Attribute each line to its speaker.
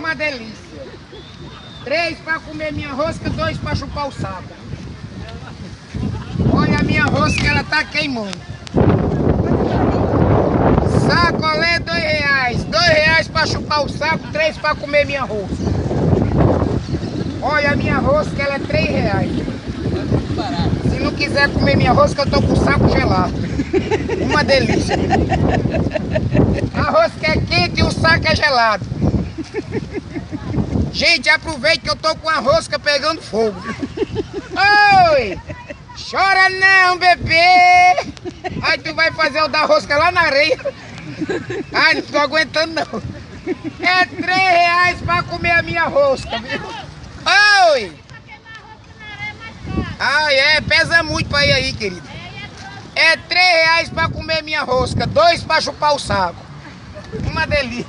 Speaker 1: uma delícia. 3 para comer minha rosca, 2 para chupar o saco. Olha a minha rosca, ela tá queimando. Sacolé R$2. R$2 para chupar o saco, 3 para comer minha rosca. Olha a minha rosca, ela é R$3. Se não quiser comer minha rosca, eu tô com o saco gelado. Uma delícia. A rosca é quente e o saco é gelado. Gente, aproveita que eu tô com a rosca pegando fogo. Oi! Chora não, bebê! Aí tu vai fazer o da rosca lá na areia. Ai, não tô aguentando não. É R$3 pra comer a minha rosca, viu? Oi! Ah, pesa muito pra ir aí, querido. É R$3 pra comer minha rosca, 2 pra chupar o saco. Uma delícia.